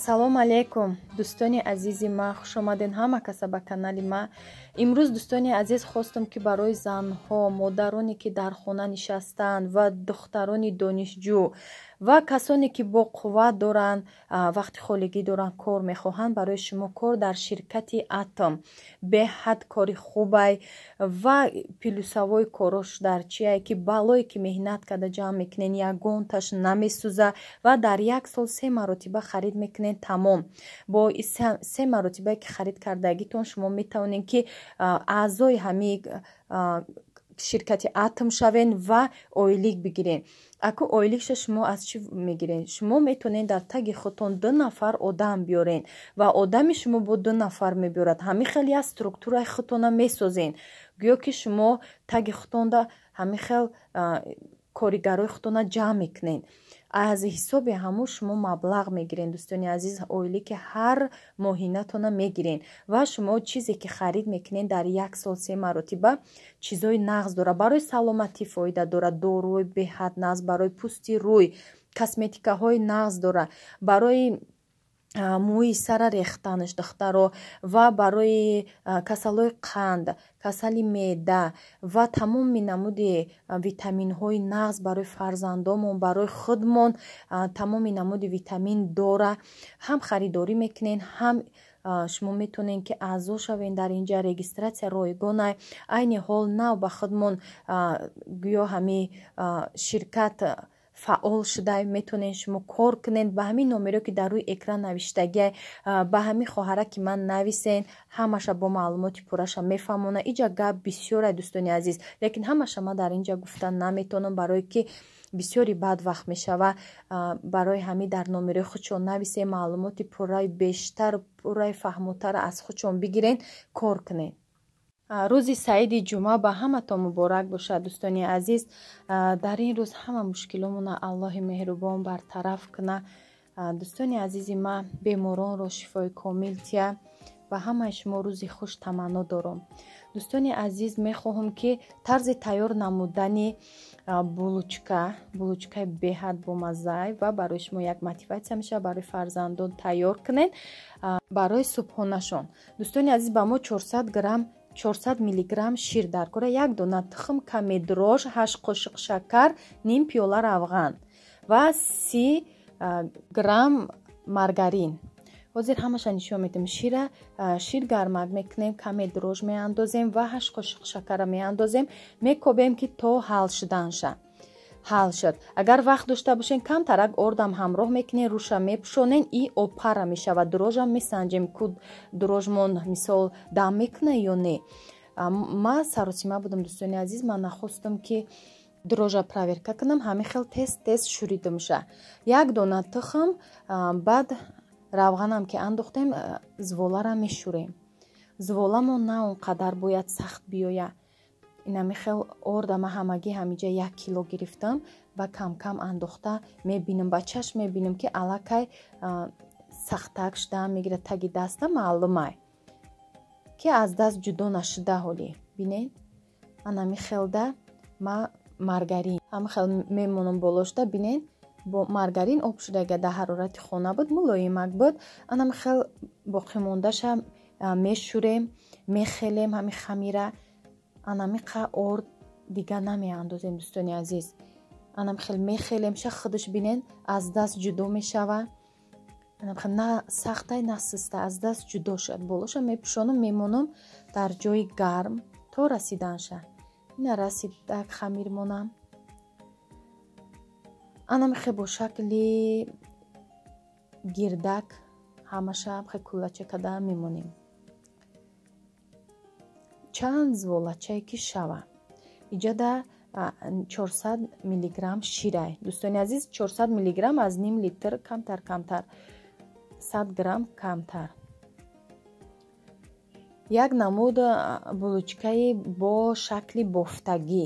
ассалому алайкум дӯстони азизи ман, хуш омаден ҳама каса ба канали ман. имрӯз дӯстони азиз хостам ки барои занҳо, модароне ки дар хона нишастанд ва духтарони донишҷӯ ва касоне ки бо қувват доранд, вақти холигӣ доранд, кор мехоҳанд, барои шумо кор дар ширкати Атом беҳад кори хубай ва плюсовой корош дар чие ки балое ки меҳнат карда ҷамъ мекунен, ягонташ намесӯза ва дар як сол 3 маротиба харид мекунен тамом. Бо 3 маротибае ки харид кардагитон шумо метавонед ки аъзои ҳамин ширкати Атом шавен ва ойлик бигирен. Аку ойликша шумо аз чӣ мегирен? Шумо метавонед дар таги худтон 2 нафар одам биёрен ва одами шумо бо 2 нафар мебиёрад. ҳамин хел як структураи худтона месозен. гӯё ки шумо таги худтонда ҳамин хел коригарои худтона ҷамъ мекунен. аз ҳисоби ҳамун шумо маблағ мегирен. дӯстони азиз, ойлики ҳар моҳинатона мегирен ва шумо чизе ки харид мекунен дар як сол 3 маротиба чизои нағз дора. барои саломатӣ фоида дора. доруи беҳад нағз, барои пӯсти рӯй косметикаҳои нағз дора, барои мӯи сара рехтанаш духтаро ва барои касалои қанд, касали меъда ва тамоми намуди витаминҳои нағз барои фарзандомон, барои худмон тамоми намуди витамин дора. ҳам харидорӣ мекунен, ҳам шумо метавонед ки аъзо шавен дар инҷа. регистратсия ройгона. айни ҳол нав ба худмон гӯё ҳамин ширкат фаъол шуда метавонед шумо кор кунед. ба ҳамин номеро ки дар рӯи экран навиштагӣ ба ҳамин хоҳара ки ман нависен, ҳамаша бо маълумоти пурраша мефаҳмона. иҷа гап бисёре дӯстони азиз, лекин ҳамаша ман дар инҷа гуфта наметавонам, барое ки бисёри бад вақт мешава. барои ҳамин дар номерои худшон нависен, маълумоти пурраи бештар, пурраи фаҳмотар аз худшон бигирен, кор кунед. рӯзи саиди ҷумъа ба ҳаматон муборак бошад дӯстони азиз. дар ин рӯз ҳама мушкиломона аллоҳи меҳрубон бартараф куна. дӯстони азизи ман, беморонро шифои комил тия ва ҳамаи шумо рӯзи хуш таманно дорам. дӯстони азиз, мехоҳам ки тарзи тайёр намудани булочкаи беҳад бомазза ва барои шумо як мотиватсия мешавад барои фарзандон тайёр кунед барои субҳонашон. дӯстони азиз, ба мо 400 миллиграмм шир даркора, як дона тухм, каме дрож, 8 қошиқ шакар, ним пиёла равған ва 30 грамм маргарин. ҳозир ҳамаша нишон медем. шир гармак мекунем, каме дрож меандозем ва 8 қошиқ шакара меандозем, мекобем ки то ҳал шуд. агар вақт дошта бошен камтарак ордам ҳамроҳ мекунен, руша мепӯшонен, и опара мешавад. дрожам месанҷем ку дрожмон мисол дам мекуна ё не. ман саросима будам дӯстони азиз, ман нахостам ки дрожа проверка кунам. ҳамин хел тест шурида меша. як дона тухм, баъд равғанам ки андохтем, зволара мешурем. зволамон на он қадар бояд сахт биёя. инами хел орда ма ҳамагӣ ҳамиҷа 1 кило гирифтам ва кам андохта мебинам, ба чашм мебинам ки аллакай сахтак шуда мегира таги даста, маълумай ки аз даст ҷудо нашуда. ҳолӣ бинед, анами хелда ма маргарин ҳам хел мемонам болошда. бинед, бо маргарин об шудага дар ҳарорати хона буд, мулоимак буд. анами хел боқимондаша мешурем, мехелем ҳамин хамира. анамиқа орд дига намеандозем дӯстони азиз. анам хел мехелемша, худаш бинен аз даст ҷудо мешава. анам хел на сахтай на систа, аз даст ҷудо шуд. болоша мепӯшонам, мемонам дар ҷои гарм то расиданша. ина расидак хамир монам. анам хел бо шакли гирдак ҳамаша хел кулача када мемонем. чанд зволачае ки шава. иҷада 400 миллиграмм ширай. дӯстони азиз, 400 миллиграмм аз ним литр камтар, 100 грамм камтар. як намуд булочкаи бо шакли бофтагӣ.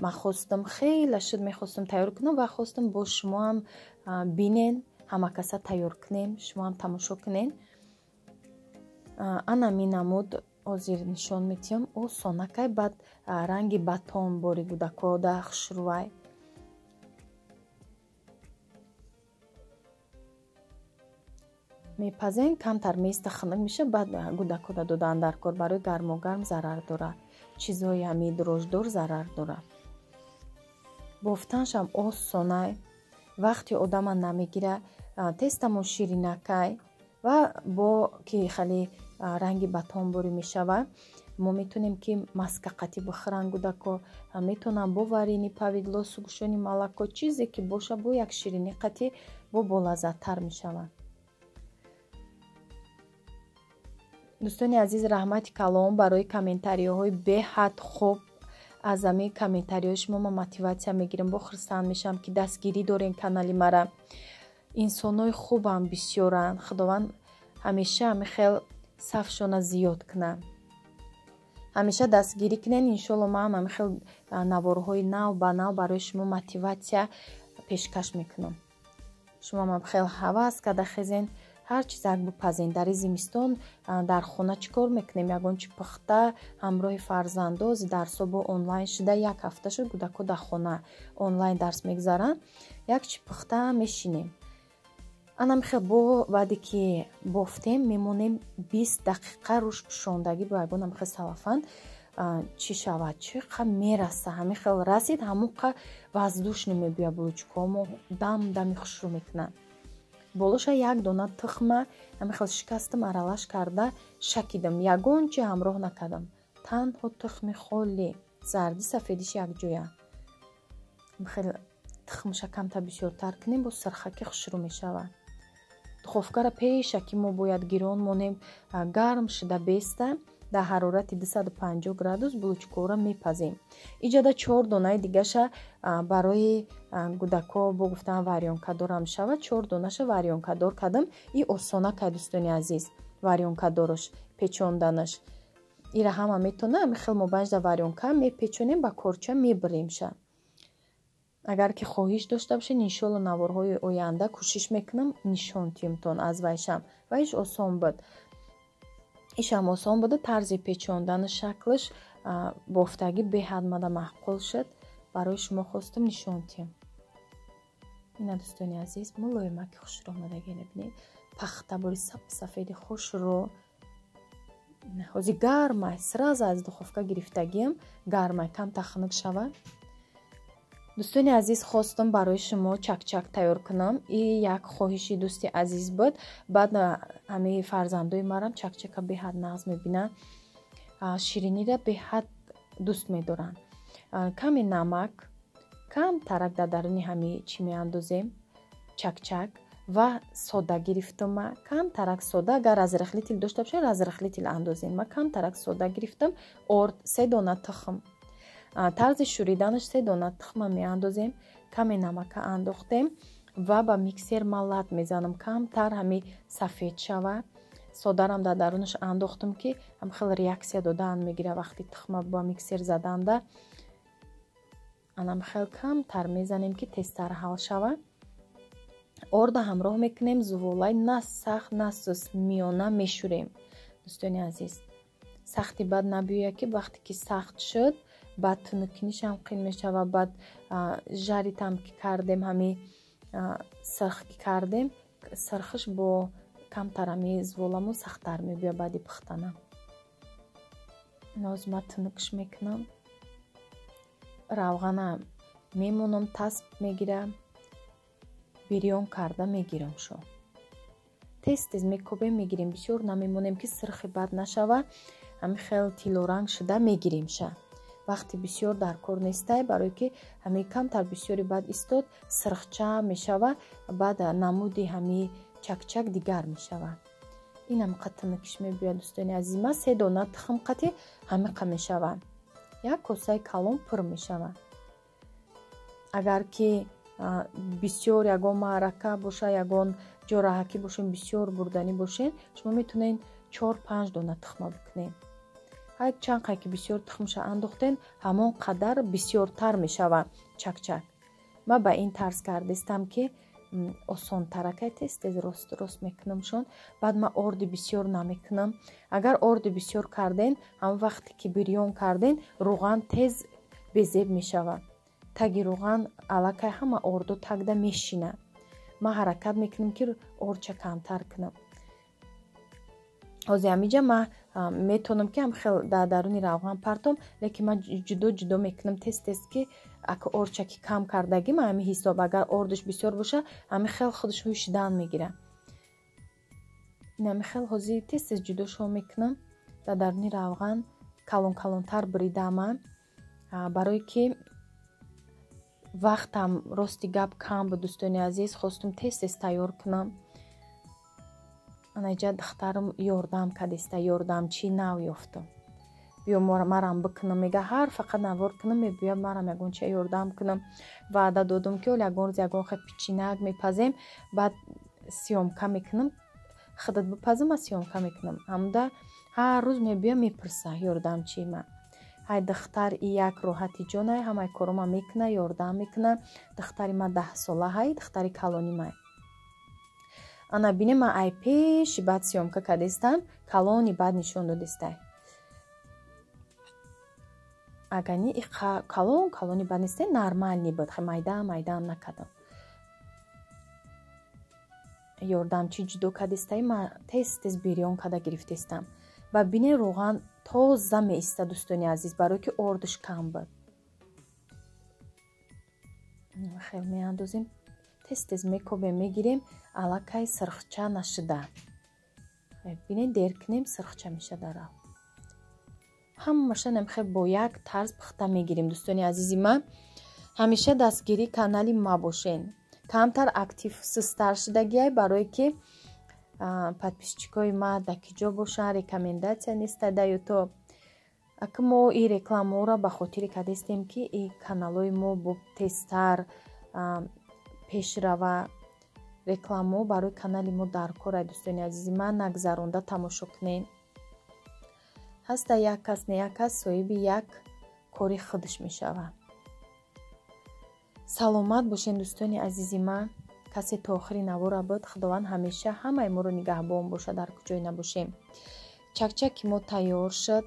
ман хостам, хеле шуд мехостам тайёр кунам ва хостам бо шумо ҳам бинен, ҳама каса тайёр кунем, шумо ҳам тамошо кунен. анами намуд ҳозир нишон метиҳам. осонакай, баъд ранги батон бори гудако хушрӯвай. мепазем, камтар места хунук меша, баъд гӯдакҳоро додан дар кор. Барои гармогарм зарар дорад, чизҳои ҳамин дрождор зарар дорад. бофтаншам осонай, вақти одама намегира. тестамон ширинакай ва бо ки хеле ранги батонборӣ мешавад, мо метонем ки маскақатӣ бихӯранд гӯдако, метонанд бо варени павидло, сугушони малако, чизе ки боша бо як ширини қатӣ бо болаззаттар мешавад. дӯстони азиз, раҳмати калом барои комментариҳои беҳад хуб. аз ҳамаи комментариҳои шумо мо мотиватсия мегирам, бо хурсанд мешавам ки дастгирӣ дорем канали мара. инсонҳои хубам бисёранд. Худованд ҳамеша мехел сафшона зиёд кунад. ҳамеша дастгирӣ кунен. иншоалло ман мехел наворҳои нав ба нав барои шумо мотиватсия пешкаш мекунам. шумо мехел ҳавас карда хезен ҳар чиз як бипазен. дар зимистон дар хона чӣ кор мекунем? ягон чи пухта ҳамроҳи фарзандоз дарсобо онлайн шуда, як ҳафта шуд кӯдако дар хона онлайн дарс мегзаранд, як чи пухта мешинем. ана мехел бо баъде ки бофтем мемонем 20 дақиқа рӯш пӯшондагӣ бо ягон мехел салафан чӣ шавад, чӣ қа мераса, ҳамехел расид, ҳамон қа воздушни мебиёяд булучкаҳомо дами хушрӯ мекунанд. болоша як дона тухма ҳамехел шикастам, аралаш карда шакидам, ягон чи ҳамроҳ накардам. танҳо тухми холӣ, зарди сафедиш якҷоя. мехел тухмша камтар бисёртар кунем, бо сирхаки хушрӯ мешавад. духовкаро пеша ки мо бояд гирон монем гарм шуда беста дар ҳарорати 250 градус булучкаҳоро мепазем. иҷода 4 донаи дигаша барои гӯдако бо гуфтан варёнкадорам шавад. 4 донаша варёнкадор кардам. и осонакай дӯстони азиз, варёнкадорош печонданаш. ира ҳама метона мехел мобайнҷа варёнка мепечонем, ба корча мебиремша. агар ки хоҳиш дошта бошед, иншоалло наворҳои оянда кӯшиш мекунам нишон тиёмтон аз вайшам. вайш осон буд. ишам осон буд. тарзи печондани шаклаш бофтагӣ беҳад мада маъқул шуд. барои шумо хостам нишон тиём. ина дӯстони азиз, мулоимаки хушро омадаги бинед. пахта бори сафеди хушро ҳозир гармай, сразу аз духовка гирифтагиам гармай, камтар хунук шавад. дӯстони азиз, хостам барои шумо чакчак тайёр кунам. и як хоҳиши дӯсти азиз буд. баъд ҳамаи фарзандои марам чакчака беҳад нағз мебинанд, шириниро беҳад дӯст медоранд. каме намак, кам тарак дар даруни ҳамаи чӣ меандозем, чакчак ва сода гирифтам. кам тарак сода, агар разрихлитил дошта бошед разрихлитил андозем. ма кам тарак сода гирифтам. орд 3 дона тухм, тарзи шӯриданаш 3 дона тухма меандозем, каме намака андохтем ва ба миксер малат мезанам, камтар ҳами сафед шавад. содарам дар дарунаш андохтам ки ҳамхел реаксия додан мегира вақти тухма ба миксер заданда. анамхел камтар мезанем ки тезтар ҳал шавад. орда ҳамроҳ мекунем, зуволай на сахт на сус, миёна мешӯрем. дӯстони азиз, сахти бад набиёяд ки вақте ки сахт шуд баъд тунукинишам қин мешавад. баъд жаритам ки кардем, ҳами сирх ки кардем, сирхиш бо камтар ҳами зволамон сахттар мебиёяд баъди пухтана. ноз ма тунукш мекунам, равғана мемонам, тасп мегирам, бирён карда мегирам. шо тез тез мекобем, мегирем, бисёр намемонем ки сирхи бад нашавад. ҳами хел тилоранг шуда мегирем. ша вақти бисёр дар кор нестай, барое ки ҳами камтар бисёри бад истод, сирхча мешавад, баъд намуди ҳами чакчак дигар мешавад. инам қатынакиш мебиёяд. дӯстони азиз, ма 3 дона тухм қатӣ ҳамиқа мешавад. як косаи калон пур мешавад. агар ки бисёр ягон маърака боша, ягон ҷораҳакӣ бошен, бисёр бурданӣ бошен, шумо метонед 4-5 дона тухма бикунед. ҳар чанд қай ки бисёр тухмша андохтен, ҳамон қадар бисёртар мешавад чакчак. ма ба ин тарз кардистам ки осонтаракай тез тез рост мекунам шон. баъд ма орди бисёр намекунам. агар орди бисёр карден, ҳамон вақте ки бирён карден, руған тез безеб мешавад. таги руған аллакай ҳама ордо тагда мешина. ма ҳаракат мекунам ки орча камтар кунам. ҳозир ҳаминҷа ман метавонам ки ҳам хел дар даруни равған партом, лекин ман ҷудо мекунам тест ки ака орчаки кам кардагӣ ман ҳамин ҳисоб агар ордаш бисёр боша ҳамин хел худаш ҳушдан мегира. ҳамин хел ҳозир тест ҷудошо мекунам дар даруни равған калонтар биридама, барое ки вақтам рости гап кам буд. Дӯстони азиз, хостум тест тайёр кунам. анаҷа духтарам ёрдам кадиста, ёрдамчи нав ёфтам. биё марам бикунам, мега ҳар фақат навор кунам, мебиё марам ягонча ёрдам кунам. ваъда додам ки оли ягон рӯз ягон хел пичинак мепазем, баъд сиёмка мекунам, худат бипазам, аз сиёмка мекунам. ҳамда ҳар рӯз мебиё мепурса ёрдамчи ман. ҳай духтар и як роҳати ҷонай, ҳамаи корома мекуна, ёрдам мекуна. духтари ман 10 сола ҳай, духтари калони ман. ана бине ман ай пеши баъд сиёмка кадистам, калони баъд нишон додистай. агани и калони баъд нистай нормални буд, хе майдаам накадам. ёрдамчи ҷудо кадистай ман тез бирён када гирифтестам. ва бине роған тоза меиста, дӯстони азиз, барое ки ордаш кам буд. хел меандозем, тез мекобем, мегирем, аллакай сирхча нашуда. бине дер кунем, сирхча мешадара. ҳамаша намхе бо як тарз пухта мегирем. дӯстони азизи ман, ҳамеша дастгири канали ма бошен. камтар актив сустар шудагиай, барое ки подписчикои ма дар киҷо бошанд, рекомендатсия неста да ё то ака мо и рекламаҳоро ба хотире кадистем ки и каналои мо бо тезтар пешрава. рекламаҳо барои канали мо дар кора. дӯстони азизи ман, нагзаронда тамошо кунед. ҳаста як кас не як кас соҳиби як кори худаш мешавад. саломат бошен дӯстони азизи ман. касе то охири навора буд. худованд ҳамеша ҳамаи моро нигаҳбон бошад, дар куҷое набошем. чакчаки мо тайёр шуд.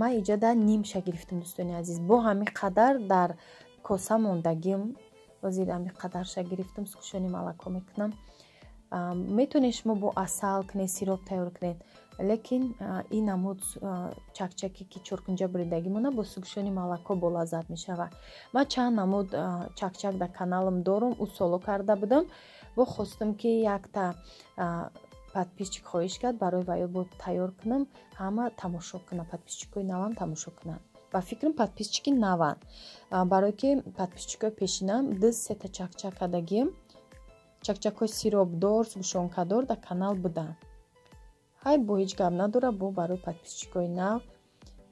ман иҷода нимша гирифтам дӯстони азиз. бо ҳамин қадар дар коса мондагим, ҳозир ҳамин қадарша гирифтам, сукушони малако мекунам. метавонед шумо бо асал кунед, сироп тайёр кунед, лекин ин намуд чакчаке ки чоркунҷа буридагӣ мона бо сугушони молоко болаззат мешавад. ман чанд намуд чакчак дар каналам дорам, усоло карда будам. во хостам ки якта подписчик хоҳиш кард барои ваё бо тайёр кунам, ҳама тамошо кунам, подписчикои навам тамошо кунам. ба фикрам подписчики наван, барое ки подписчикои пешинам 2-3 та чакчак кардагим. чакчакҳои сиропдор, сӯгӯшонкадор дар канал буданд. ҳай бо ҳеҷ гап надора, бо барои подписчикои нав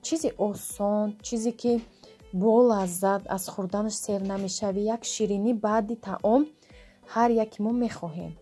чизи осон, чизе ки бо лаззат, аз хӯрданаш сер намешавӣ, як ширинӣ баъди таом ҳар яки мо мехоҳем.